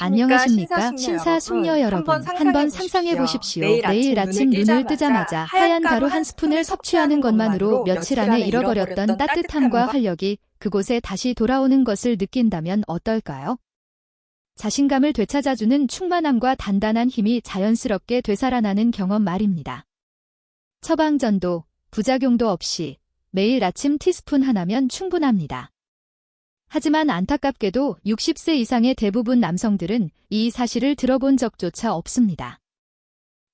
안녕하십니까? 신사숙녀 여러분, 한번 상상해 보십시오. 매일 아침 눈을 뜨자마자 하얀 가루 한 스푼을 섭취하는 것만으로 며칠 안에 잃어버렸던 따뜻함과 활력이 그곳에 다시 돌아오는 것을 느낀다면 어떨까요? 자신감을 되찾아주는 충만함과 단단한 힘이 자연스럽게 되살아나는 경험 말입니다. 처방전도, 부작용도 없이 매일 아침 티스푼 하나면 충분합니다. 하지만 안타깝게도 60세 이상의 대부분 남성들은 이 사실을 들어본 적조차 없습니다.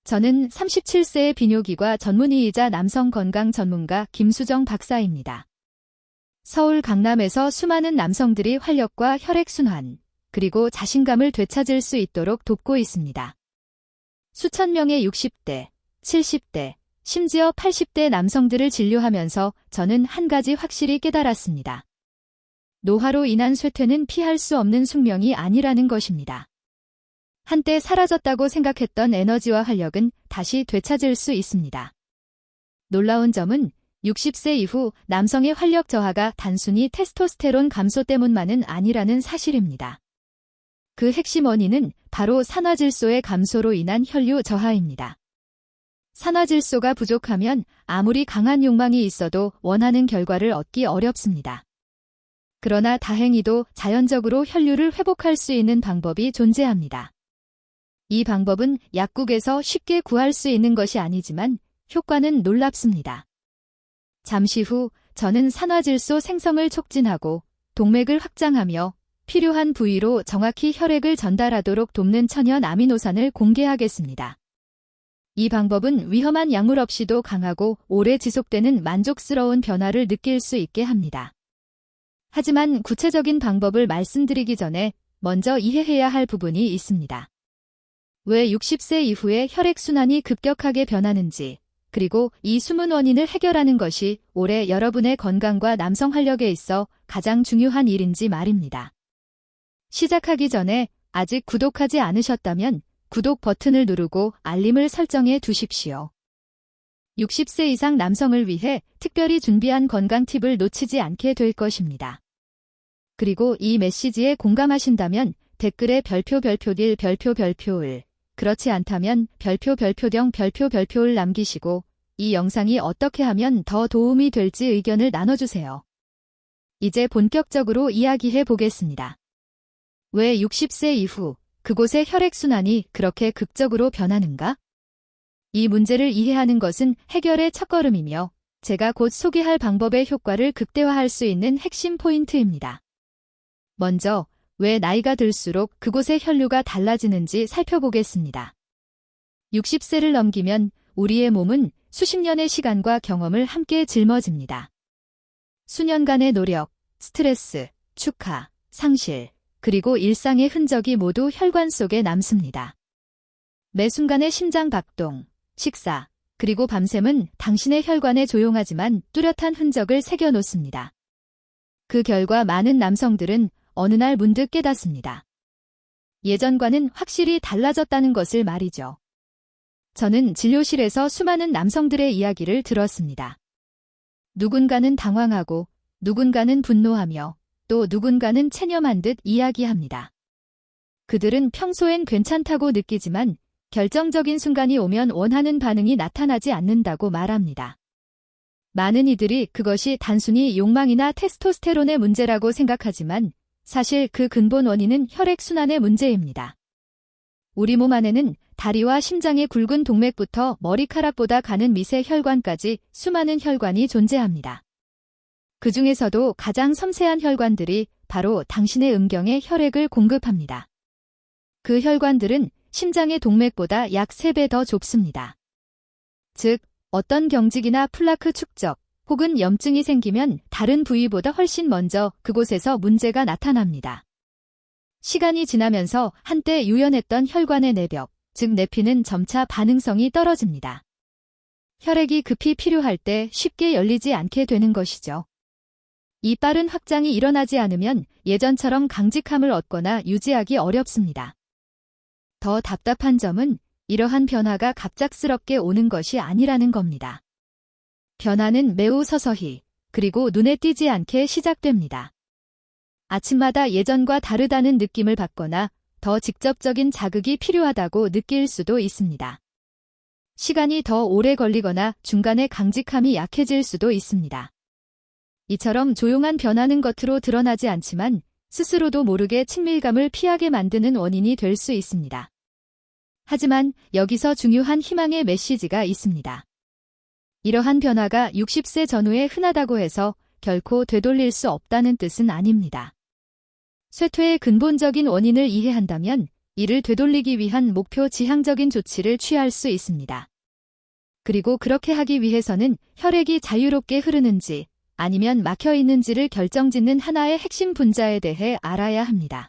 저는 37세의 비뇨기과 전문의이자 남성 건강 전문가 김수정 박사입니다. 서울 강남에서 수많은 남성들이 활력과 혈액순환, 그리고 자신감을 되찾을 수 있도록 돕고 있습니다. 수천 명의 60대, 70대, 심지어 80대 남성들을 진료하면서 저는 한 가지 확실히 깨달았습니다. 노화로 인한 쇠퇴는 피할 수 없는 숙명이 아니라는 것입니다. 한때 사라졌다고 생각했던 에너지와 활력은 다시 되찾을 수 있습니다. 놀라운 점은 60세 이후 남성의 활력 저하가 단순히 테스토스테론 감소 때문만은 아니라는 사실입니다. 그 핵심 원인은 바로 산화질소의 감소로 인한 혈류 저하입니다. 산화질소가 부족하면 아무리 강한 욕망이 있어도 원하는 결과를 얻기 어렵습니다. 그러나 다행히도 자연적으로 혈류를 회복할 수 있는 방법이 존재합니다. 이 방법은 약국에서 쉽게 구할 수 있는 것이 아니지만 효과는 놀랍습니다. 잠시 후 저는 산화질소 생성을 촉진하고 동맥을 확장하며 필요한 부위로 정확히 혈액을 전달하도록 돕는 천연 아미노산을 공개하겠습니다. 이 방법은 위험한 약물 없이도 강하고 오래 지속되는 만족스러운 변화를 느낄 수 있게 합니다. 하지만 구체적인 방법을 말씀드리기 전에 먼저 이해해야 할 부분이 있습니다. 왜 60세 이후에 혈액순환이 급격하게 변하는지, 그리고 이 숨은 원인을 해결하는 것이 올해 여러분의 건강과 남성 활력에 있어 가장 중요한 일인지 말입니다. 시작하기 전에 아직 구독하지 않으셨다면 구독 버튼을 누르고 알림을 설정해 두십시오. 60세 이상 남성을 위해 특별히 준비한 건강 팁을 놓치지 않게 될 것입니다. 그리고 이 메시지에 공감하신다면 댓글에 별표별 별표을, 그렇지 않다면 별표병 별표를 남기시고 이 영상이 어떻게 하면 더 도움이 될지 의견을 나눠주세요. 이제 본격적으로 이야기해 보겠습니다. 왜 60세 이후 그곳의 혈액순환이 그렇게 극적으로 변하는가? 이 문제를 이해하는 것은 해결의 첫걸음이며 제가 곧 소개할 방법의 효과를 극대화할 수 있는 핵심 포인트입니다. 먼저 왜 나이가 들수록 그곳의 혈류가 달라지는지 살펴보겠습니다. 60세를 넘기면 우리의 몸은 수십 년의 시간과 경험을 함께 짊어집니다. 수년간의 노력, 스트레스, 축하, 상실, 그리고 일상의 흔적이 모두 혈관 속에 남습니다. 매 순간의 심장 박동, 식사, 그리고 밤샘은 당신의 혈관에 조용하지만 뚜렷한 흔적을 새겨놓습니다. 그 결과 많은 남성들은 어느 날 문득 깨닫습니다. 예전과는 확실히 달라졌다는 것을 말이죠. 저는 진료실에서 수많은 남성들의 이야기를 들었습니다. 누군가는 당황하고, 누군가는 분노하며, 또 누군가는 체념한 듯 이야기합니다. 그들은 평소엔 괜찮다고 느끼지만 결정적인 순간이 오면 원하는 반응이 나타나지 않는다고 말합니다. 많은 이들이 그것이 단순히 욕망이나 테스토스테론의 문제라고 생각하지만 사실 그 근본 원인은 혈액순환의 문제입니다. 우리 몸 안에는 다리와 심장의 굵은 동맥부터 머리카락보다 가는 미세 혈관까지 수많은 혈관이 존재합니다. 그 중에서도 가장 섬세한 혈관들이 바로 당신의 음경에 혈액을 공급합니다. 그 혈관들은 심장의 동맥보다 약 3배 더 좁습니다. 즉, 어떤 경직이나 플라크 축적, 혹은 염증이 생기면 다른 부위보다 훨씬 먼저 그곳에서 문제가 나타납니다. 시간이 지나면서 한때 유연했던 혈관의 내벽, 즉 내피는 점차 반응성이 떨어집니다. 혈액이 급히 필요할 때 쉽게 열리지 않게 되는 것이죠. 이 빠른 확장이 일어나지 않으면 예전처럼 강직함을 얻거나 유지하기 어렵습니다. 더 답답한 점은 이러한 변화가 갑작스럽게 오는 것이 아니라는 겁니다. 변화는 매우 서서히, 그리고 눈에 띄지 않게 시작됩니다. 아침마다 예전과 다르다는 느낌을 받거나 더 직접적인 자극이 필요하다고 느낄 수도 있습니다. 시간이 더 오래 걸리거나 중간에 강직함이 약해질 수도 있습니다. 이처럼 조용한 변화는 겉으로 드러나지 않지만 스스로도 모르게 친밀감을 피하게 만드는 원인이 될 수 있습니다. 하지만 여기서 중요한 희망의 메시지가 있습니다. 이러한 변화가 60세 전후에 흔하다고 해서 결코 되돌릴 수 없다는 뜻은 아닙니다. 쇠퇴의 근본적인 원인을 이해한다면 이를 되돌리기 위한 목표 지향적인 조치를 취할 수 있습니다. 그리고 그렇게 하기 위해서는 혈액이 자유롭게 흐르는지 아니면 막혀 있는지를 결정짓는 하나의 핵심 분자에 대해 알아야 합니다.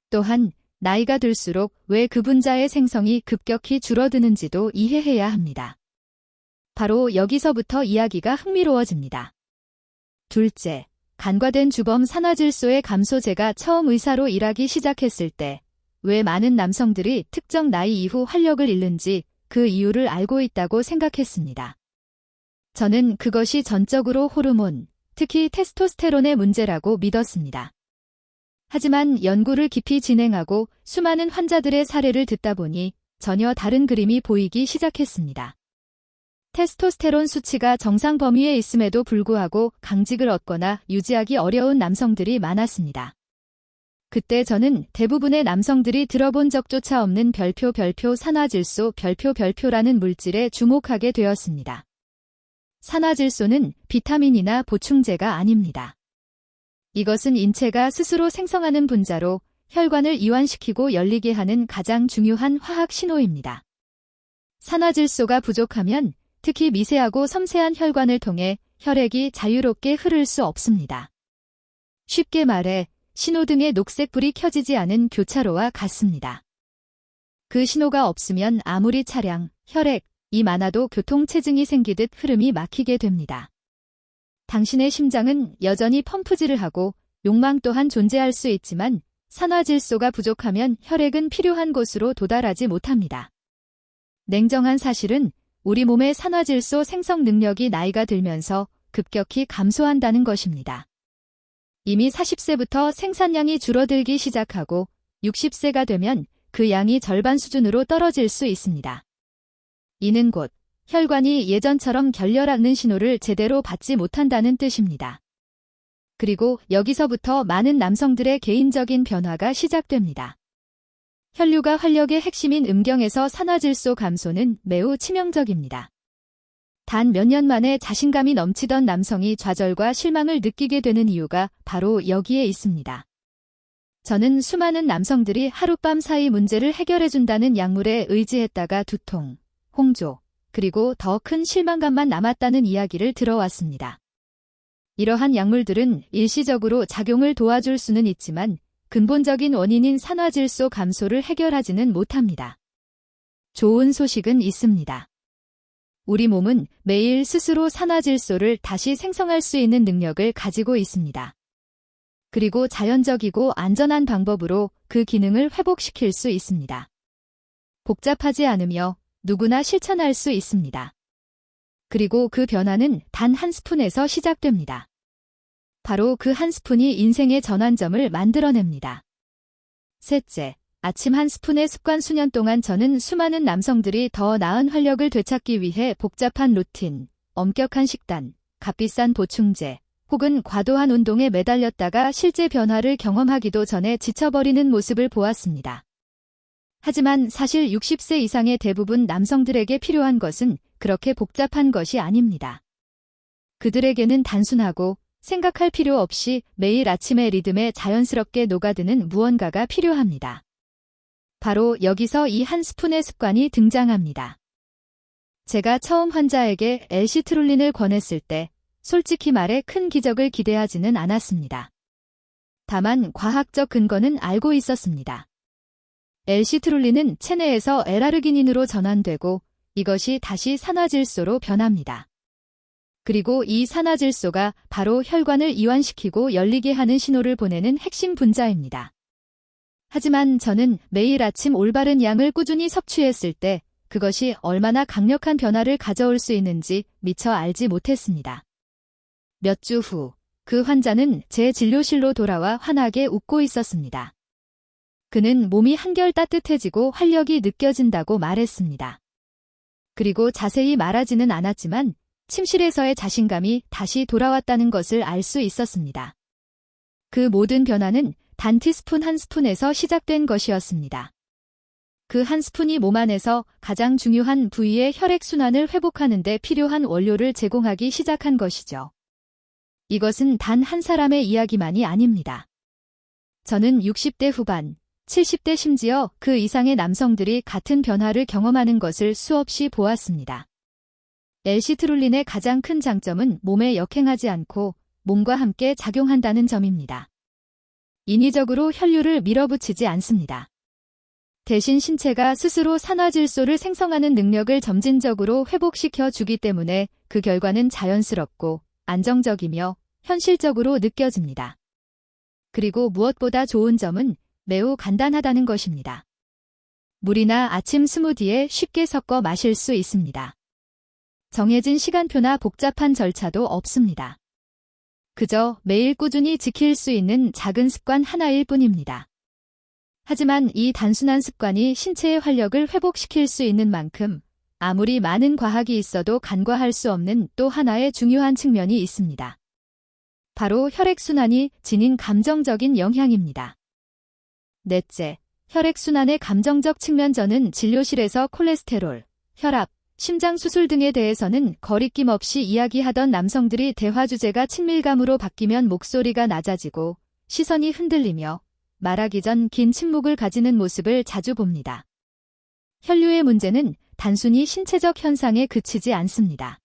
또한 나이가 들수록 왜 그 분자의 생성이 급격히 줄어드는지도 이해해야 합니다. 바로 여기서부터 이야기가 흥미로워집니다. 둘째, 간과된 주범 산화질소의 감소. 제가 처음 의사로 일하기 시작했을 때 왜 많은 남성들이 특정 나이 이후 활력을 잃는지 그 이유를 알고 있다고 생각했습니다. 저는 그것이 전적으로 호르몬, 특히 테스토스테론의 문제라고 믿었습니다. 하지만 연구를 깊이 진행하고 수많은 환자들의 사례를 듣다 보니 전혀 다른 그림이 보이기 시작했습니다. 테스토스테론 수치가 정상 범위에 있음에도 불구하고 강직을 얻거나 유지하기 어려운 남성들이 많았습니다. 그때 저는 대부분의 남성들이 들어본 적조차 없는 별표 산화질소 별표라는 물질에 주목하게 되었습니다. 산화질소는 비타민이나 보충제가 아닙니다. 이것은 인체가 스스로 생성하는 분자로 혈관을 이완시키고 열리게 하는 가장 중요한 화학 신호입니다. 산화질소가 부족하면 특히 미세하고 섬세한 혈관을 통해 혈액이 자유롭게 흐를 수 없습니다. 쉽게 말해 신호등의 녹색불이 켜지지 않은 교차로와 같습니다. 그 신호가 없으면 아무리 차량, 혈액이 많아도 교통체증이 생기듯 흐름이 막히게 됩니다. 당신의 심장은 여전히 펌프질을 하고 욕망 또한 존재할 수 있지만 산화질소가 부족하면 혈액은 필요한 곳으로 도달하지 못합니다. 냉정한 사실은 우리 몸의 산화질소 생성 능력이 나이가 들면서 급격히 감소한다는 것입니다. 이미 40세부터 생산량이 줄어들기 시작하고 60세가 되면 그 양이 절반 수준으로 떨어질 수 있습니다. 이는 곧 혈관이 예전처럼 결렬하는 신호를 제대로 받지 못한다는 뜻입니다. 그리고 여기서부터 많은 남성들의 개인적인 변화가 시작됩니다. 혈류가 활력의 핵심인 음경에서 산화질소 감소는 매우 치명적입니다. 단 몇 년 만에 자신감이 넘치던 남성이 좌절과 실망을 느끼게 되는 이유가 바로 여기에 있습니다. 저는 수많은 남성들이 하룻밤 사이 문제를 해결해준다는 약물에 의지했다가 두통, 홍조, 그리고 더 큰 실망감만 남았다는 이야기를 들어왔습니다. 이러한 약물들은 일시적으로 작용을 도와줄 수는 있지만 근본적인 원인인 산화질소 감소를 해결하지는 못합니다. 좋은 소식은 있습니다. 우리 몸은 매일 스스로 산화질소를 다시 생성할 수 있는 능력을 가지고 있습니다. 그리고 자연적이고 안전한 방법으로 그 기능을 회복시킬 수 있습니다. 복잡하지 않으며 누구나 실천할 수 있습니다. 그리고 그 변화는 단 한 스푼에서 시작됩니다. 바로 그 한 스푼이 인생의 전환점을 만들어냅니다. 셋째, 아침 한 스푼의 습관. 수년 동안 저는 수많은 남성들이 더 나은 활력을 되찾기 위해 복잡한 루틴, 엄격한 식단, 값비싼 보충제, 혹은 과도한 운동에 매달렸다가 실제 변화를 경험하기도 전에 지쳐버리는 모습을 보았습니다. 하지만 사실 60세 이상의 대부분 남성들에게 필요한 것은 그렇게 복잡한 것이 아닙니다. 그들에게는 단순하고 생각할 필요 없이 매일 아침의 리듬에 자연스럽게 녹아드는 무언가가 필요합니다. 바로 여기서 이 한 스푼의 습관이 등장합니다. 제가 처음 환자에게 엘시트룰린을 권했을 때 솔직히 말해 큰 기적을 기대하지는 않았습니다. 다만 과학적 근거는 알고 있었습니다. 엘시트룰린은 체내에서 L아르기닌으로 전환되고 이것이 다시 산화질소로 변합니다. 그리고 이 산화질소가 바로 혈관을 이완시키고 열리게 하는 신호를 보내는 핵심 분자입니다. 하지만 저는 매일 아침 올바른 양을 꾸준히 섭취했을 때 그것이 얼마나 강력한 변화를 가져올 수 있는지 미처 알지 못했습니다. 몇 주 후, 그 환자는 제 진료실로 돌아와 환하게 웃고 있었습니다. 그는 몸이 한결 따뜻해지고 활력이 느껴진다고 말했습니다. 그리고 자세히 말하지는 않았지만 침실에서의 자신감이 다시 돌아왔다는 것을 알 수 있었습니다. 그 모든 변화는 단 티스푼 한 스푼에서 시작된 것이었습니다. 그 한 스푼이 몸 안에서 가장 중요한 부위의 혈액순환을 회복하는 데 필요한 원료를 제공하기 시작한 것이죠. 이것은 단 한 사람의 이야기만이 아닙니다. 저는 60대 후반, 70대 심지어 그 이상의 남성들이 같은 변화를 경험하는 것을 수없이 보았습니다. 엘시트룰린의 가장 큰 장점은 몸에 역행하지 않고 몸과 함께 작용한다는 점입니다. 인위적으로 혈류를 밀어붙이지 않습니다. 대신 신체가 스스로 산화질소를 생성하는 능력을 점진적으로 회복시켜 주기 때문에 그 결과는 자연스럽고 안정적이며 현실적으로 느껴집니다. 그리고 무엇보다 좋은 점은 매우 간단하다는 것입니다. 물이나 아침 스무디에 쉽게 섞어 마실 수 있습니다. 정해진 시간표나 복잡한 절차도 없습니다. 그저 매일 꾸준히 지킬 수 있는 작은 습관 하나일 뿐입니다. 하지만 이 단순한 습관이 신체의 활력을 회복시킬 수 있는 만큼 아무리 많은 과학이 있어도 간과할 수 없는 또 하나의 중요한 측면이 있습니다. 바로 혈액순환이 지닌 감정적인 영향입니다. 넷째, 혈액순환의 감정적 측면. 저는 진료실에서 콜레스테롤, 혈압, 심장수술 등에 대해서는 거리낌 없이 이야기하던 남성들이 대화 주제가 친밀감으로 바뀌면 목소리가 낮아지고 시선이 흔들리며 말하기 전 긴 침묵을 가지는 모습을 자주 봅니다. 혈류의 문제는 단순히 신체적 현상에 그치지 않습니다.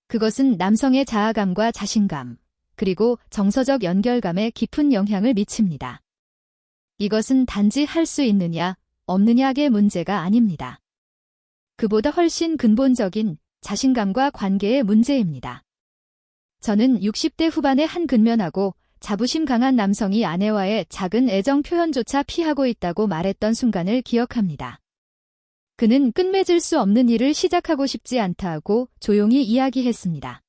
그것은 남성의 자아감과 자신감, 그리고 정서적 연결감에 깊은 영향을 미칩니다. 이것은 단지 할 수 있느냐, 없느냐의 문제가 아닙니다. 그보다 훨씬 근본적인 자신감과 관계의 문제입니다. 저는 60대 후반의 한 근면하고 자부심 강한 남성이 아내와의 작은 애정 표현조차 피하고 있다고 말했던 순간을 기억합니다. 그는 끝맺을 수 없는 일을 시작하고 싶지 않다고 조용히 이야기했습니다.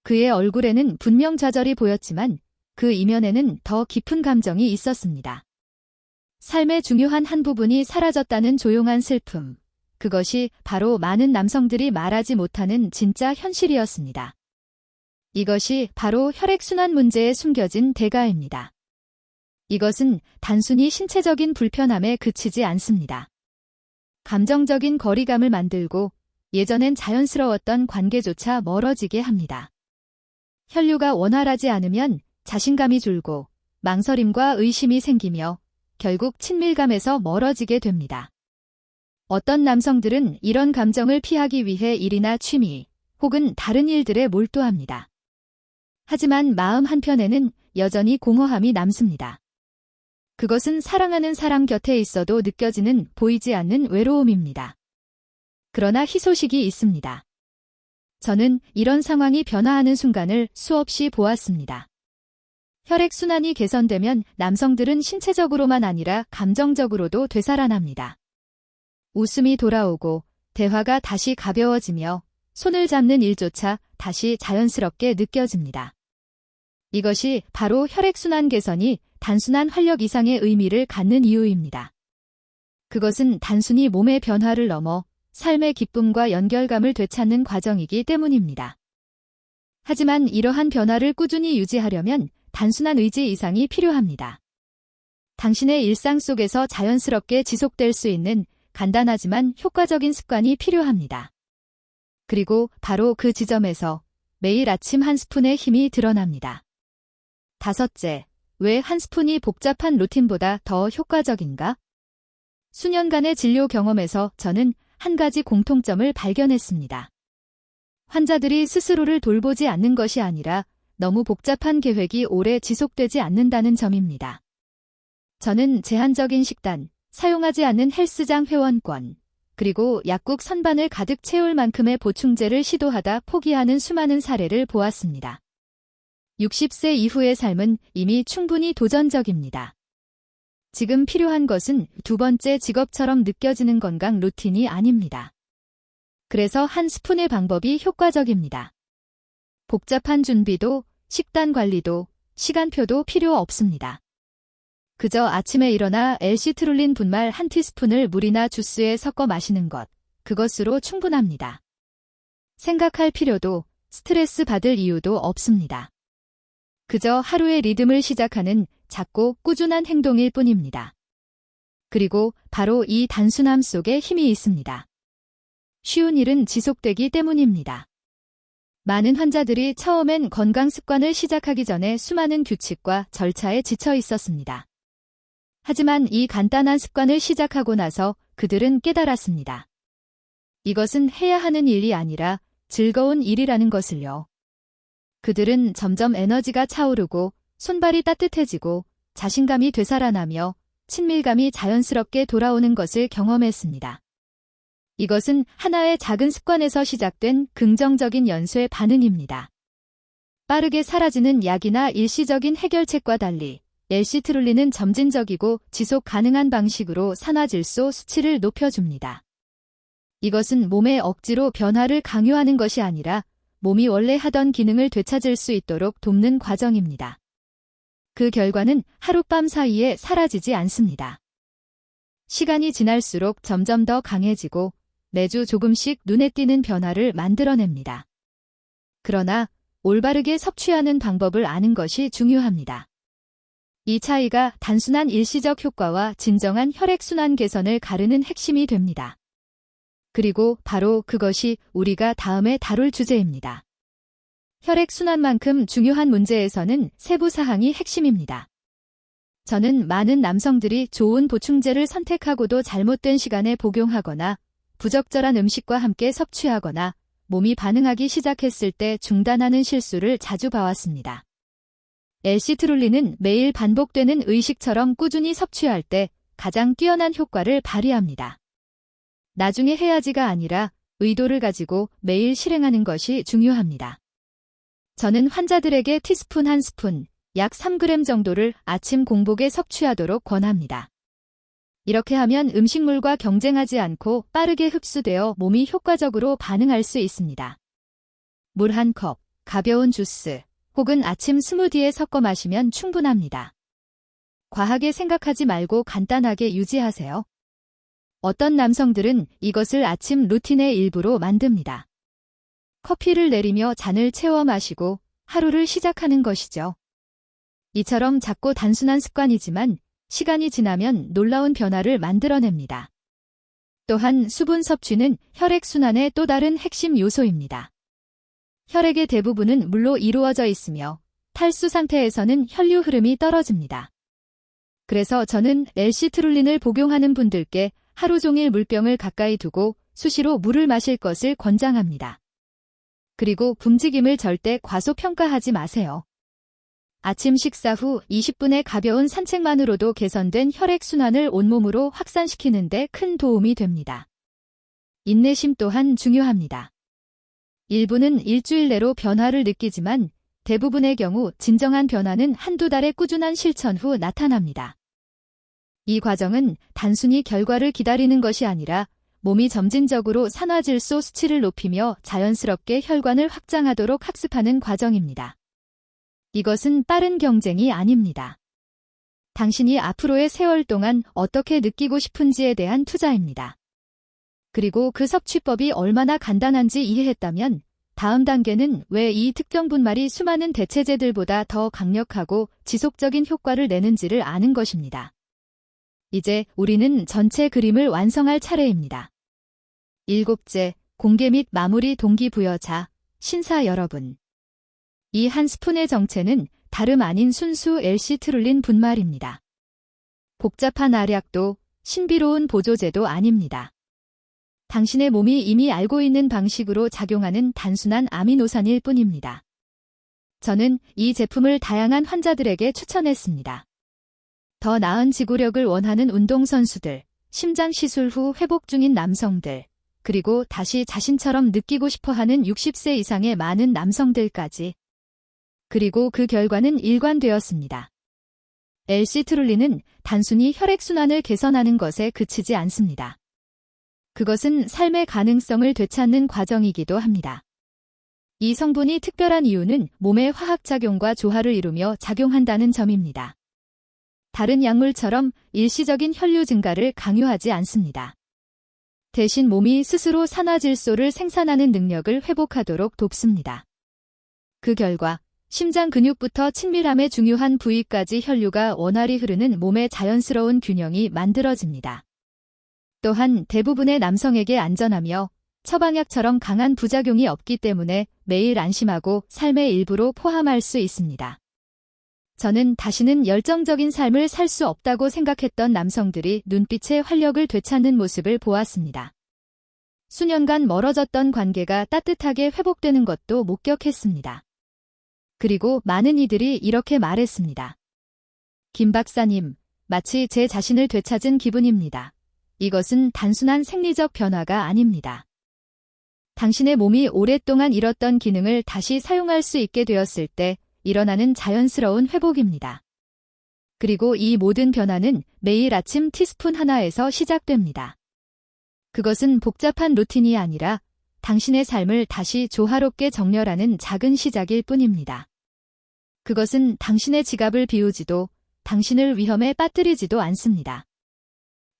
그의 얼굴에는 분명 좌절이 보였지만 그 이면에는 더 깊은 감정이 있었습니다. 삶의 중요한 한 부분이 사라졌다는 조용한 슬픔. 그것이 바로 많은 남성들이 말하지 못하는 진짜 현실이었습니다. 이것이 바로 혈액순환 문제에 숨겨진 대가입니다. 이것은 단순히 신체적인 불편함에 그치지 않습니다. 감정적인 거리감을 만들고 예전엔 자연스러웠던 관계조차 멀어지게 합니다. 혈류가 원활하지 않으면 자신감이 줄고 망설임과 의심이 생기며 결국 친밀감에서 멀어지게 됩니다. 어떤 남성들은 이런 감정을 피하기 위해 일이나 취미 혹은 다른 일들에 몰두합니다. 하지만 마음 한편에는 여전히 공허함이 남습니다. 그것은 사랑하는 사람 곁에 있어도 느껴지는 보이지 않는 외로움입니다. 그러나 희소식이 있습니다. 저는 이런 상황이 변화하는 순간을 수없이 보았습니다. 혈액순환이 개선되면 남성들은 신체적으로만 아니라 감정적으로도 되살아납니다. 웃음이 돌아오고 대화가 다시 가벼워지며 손을 잡는 일조차 다시 자연스럽게 느껴집니다. 이것이 바로 혈액순환 개선이 단순한 활력 이상의 의미를 갖는 이유입니다. 그것은 단순히 몸의 변화를 넘어 삶의 기쁨과 연결감을 되찾는 과정이기 때문입니다. 하지만 이러한 변화를 꾸준히 유지하려면 단순한 의지 이상이 필요합니다. 당신의 일상 속에서 자연스럽게 지속될 수 있는 간단하지만 효과적인 습관이 필요합니다. 그리고 바로 그 지점에서 매일 아침 한 스푼의 힘이 드러납니다. 다섯째, 왜 한 스푼이 복잡한 루틴보다 더 효과적인가? 수년간의 진료 경험에서 저는 한 가지 공통점을 발견했습니다. 환자들이 스스로를 돌보지 않는 것이 아니라 너무 복잡한 계획이 오래 지속되지 않는다는 점입니다. 저는 제한적인 식단, 사용하지 않는 헬스장 회원권, 그리고 약국 선반을 가득 채울 만큼의 보충제를 시도하다 포기하는 수많은 사례를 보았습니다. 60세 이후의 삶은 이미 충분히 도전적입니다. 지금 필요한 것은 두 번째 직업처럼 느껴지는 건강 루틴이 아닙니다. 그래서 한 스푼의 방법이 효과적입니다. 복잡한 준비도, 식단 관리도, 시간표도 필요 없습니다. 그저 아침에 일어나 L-시트룰린 분말 1티스푼을 물이나 주스에 섞어 마시는 것, 그것으로 충분합니다. 생각할 필요도, 스트레스 받을 이유도 없습니다. 그저 하루의 리듬을 시작하는 작고 꾸준한 행동일 뿐입니다. 그리고 바로 이 단순함 속에 힘이 있습니다. 쉬운 일은 지속되기 때문입니다. 많은 환자들이 처음엔 건강 습관을 시작하기 전에 수많은 규칙과 절차에 지쳐 있었습니다. 하지만 이 간단한 습관을 시작하고 나서 그들은 깨달았습니다. 이것은 해야 하는 일이 아니라 즐거운 일이라는 것을요. 그들은 점점 에너지가 차오르고 손발이 따뜻해지고 자신감이 되살아나며 친밀감이 자연스럽게 돌아오는 것을 경험했습니다. 이것은 하나의 작은 습관에서 시작된 긍정적인 연쇄 반응입니다. 빠르게 사라지는 약이나 일시적인 해결책과 달리 L-시트룰린은 점진적이고 지속 가능한 방식으로 산화질소 수치를 높여줍니다. 이것은 몸에 억지로 변화를 강요하는 것이 아니라 몸이 원래 하던 기능을 되찾을 수 있도록 돕는 과정입니다. 그 결과는 하룻밤 사이에 사라지지 않습니다. 시간이 지날수록 점점 더 강해지고 매주 조금씩 눈에 띄는 변화를 만들어냅니다. 그러나 올바르게 섭취하는 방법을 아는 것이 중요합니다. 이 차이가 단순한 일시적 효과와 진정한 혈액순환 개선을 가르는 핵심이 됩니다. 그리고 바로 그것이 우리가 다음에 다룰 주제입니다. 혈액순환만큼 중요한 문제에서는 세부 사항이 핵심입니다. 저는 많은 남성들이 좋은 보충제를 선택하고도 잘못된 시간에 복용하거나 부적절한 음식과 함께 섭취하거나 몸이 반응하기 시작했을 때 중단하는 실수를 자주 봐왔습니다. L-시트룰린은 매일 반복되는 의식처럼 꾸준히 섭취할 때 가장 뛰어난 효과를 발휘합니다. 나중에 해야지가 아니라 의도를 가지고 매일 실행하는 것이 중요합니다. 저는 환자들에게 티스푼 1스푼, 약 3g 정도를 아침 공복에 섭취하도록 권합니다. 이렇게 하면 음식물과 경쟁하지 않고 빠르게 흡수되어 몸이 효과적으로 반응할 수 있습니다. 물 1컵, 가벼운 주스, 혹은 아침 스무디에 섞어 마시면 충분합니다. 과하게 생각하지 말고 간단하게 유지하세요. 어떤 남성들은 이것을 아침 루틴의 일부로 만듭니다. 커피를 내리며 잔을 채워 마시고 하루를 시작하는 것이죠. 이처럼 작고 단순한 습관이지만 시간이 지나면 놀라운 변화를 만들어냅니다. 또한 수분 섭취는 혈액순환의 또 다른 핵심 요소입니다. 혈액의 대부분은 물로 이루어져 있으며 탈수 상태에서는 혈류 흐름이 떨어집니다. 그래서 저는 L-시트룰린을 복용하는 분들께 하루 종일 물병을 가까이 두고 수시로 물을 마실 것을 권장합니다. 그리고 움직임을 절대 과소평가하지 마세요. 아침 식사 후 20분의 가벼운 산책만으로도 개선된 혈액순환을 온몸으로 확산시키는 데 큰 도움이 됩니다. 인내심 또한 중요합니다. 일부는 일주일 내로 변화를 느끼지만 대부분의 경우 진정한 변화는 한두 달의 꾸준한 실천 후 나타납니다. 이 과정은 단순히 결과를 기다리는 것이 아니라 몸이 점진적으로 산화질소 수치를 높이며 자연스럽게 혈관을 확장하도록 학습하는 과정입니다. 이것은 빠른 경쟁이 아닙니다. 당신이 앞으로의 세월 동안 어떻게 느끼고 싶은지에 대한 투자입니다. 그리고 그 섭취법이 얼마나 간단한지 이해했다면 다음 단계는 왜 이 특정 분말이 수많은 대체제들보다 더 강력하고 지속적인 효과를 내는지를 아는 것입니다. 이제 우리는 전체 그림을 완성할 차례입니다. 7째, 공개 및 마무리 동기부여자, 신사 여러분. 이 한 스푼의 정체는 다름 아닌 순수 L-시트룰린 분말입니다. 복잡한 알약도 신비로운 보조제도 아닙니다. 당신의 몸이 이미 알고 있는 방식으로 작용하는 단순한 아미노산일 뿐입니다. 저는 이 제품을 다양한 환자들에게 추천했습니다. 더 나은 지구력을 원하는 운동선수들, 심장 시술 후 회복 중인 남성들, 그리고 다시 자신처럼 느끼고 싶어하는 60세 이상의 많은 남성들까지. 그리고 그 결과는 일관되었습니다. L-시트룰린은 단순히 혈액순환을 개선하는 것에 그치지 않습니다. 그것은 삶의 가능성을 되찾는 과정이기도 합니다. 이 성분이 특별한 이유는 몸의 화학작용과 조화를 이루며 작용한다는 점입니다. 다른 약물처럼 일시적인 혈류 증가를 강요하지 않습니다. 대신 몸이 스스로 산화질소를 생산하는 능력을 회복하도록 돕습니다. 그 결과 심장 근육부터 친밀함에 중요한 부위까지 혈류가 원활히 흐르는 몸의 자연스러운 균형이 만들어집니다. 또한 대부분의 남성에게 안전하며 처방약처럼 강한 부작용이 없기 때문에 매일 안심하고 삶의 일부로 포함할 수 있습니다. 저는 다시는 열정적인 삶을 살 수 없다고 생각했던 남성들이 눈빛의 활력을 되찾는 모습을 보았습니다. 수년간 멀어졌던 관계가 따뜻하게 회복되는 것도 목격했습니다. 그리고 많은 이들이 이렇게 말했습니다. 김 박사님, 마치 제 자신을 되찾은 기분입니다. 이것은 단순한 생리적 변화가 아닙니다. 당신의 몸이 오랫동안 잃었던 기능을 다시 사용할 수 있게 되었을 때 일어나는 자연스러운 회복입니다. 그리고 이 모든 변화는 매일 아침 티스푼 하나에서 시작됩니다. 그것은 복잡한 루틴이 아니라 당신의 삶을 다시 조화롭게 정렬하는 작은 시작일 뿐입니다. 그것은 당신의 지갑을 비우지도 당신을 위험에 빠뜨리지도 않습니다.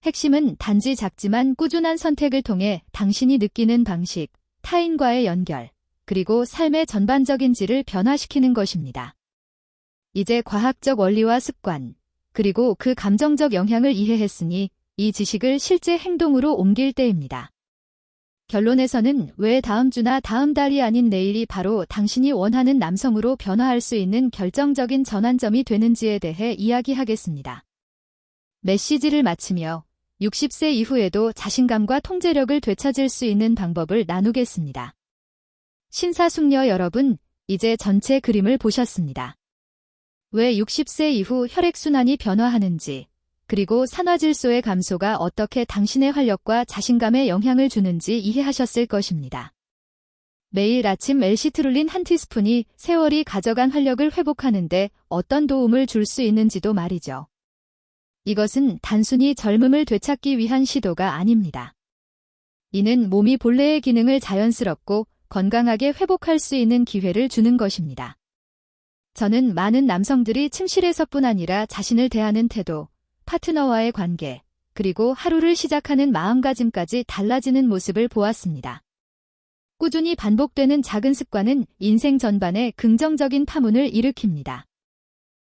핵심은 단지 작지만 꾸준한 선택을 통해 당신이 느끼는 방식, 타인과의 연결, 그리고 삶의 전반적인 질을 변화시키는 것입니다. 이제 과학적 원리와 습관, 그리고 그 감정적 영향을 이해했으니 이 지식을 실제 행동으로 옮길 때입니다. 결론에서는 왜 다음 주나 다음 달이 아닌 내일이 바로 당신이 원하는 남성으로 변화할 수 있는 결정적인 전환점이 되는지에 대해 이야기하겠습니다. 메시지를 마치며 60세 이후에도 자신감과 통제력을 되찾을 수 있는 방법을 나누겠습니다. 신사숙녀 여러분, 이제 전체 그림을 보셨습니다. 왜 60세 이후 혈액순환이 변화하는지, 그리고 산화질소의 감소가 어떻게 당신의 활력과 자신감에 영향을 주는지 이해하셨을 것입니다. 매일 아침 엘시트룰린 한 티스푼이 세월이 가져간 활력을 회복하는데 어떤 도움을 줄 수 있는지도 말이죠. 이것은 단순히 젊음을 되찾기 위한 시도가 아닙니다. 이는 몸이 본래의 기능을 자연스럽고 건강하게 회복할 수 있는 기회를 주는 것입니다. 저는 많은 남성들이 침실에서뿐 아니라 자신을 대하는 태도, 파트너와의 관계, 그리고 하루를 시작하는 마음가짐까지 달라지는 모습을 보았습니다. 꾸준히 반복되는 작은 습관은 인생 전반에 긍정적인 파문을 일으킵니다.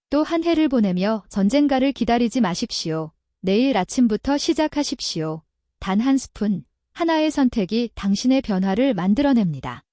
또 한 해를 보내며 전쟁가를 기다리지 마십시오. 내일 아침부터 시작하십시오. 단 한 스푼, 하나의 선택이 당신의 변화를 만들어냅니다.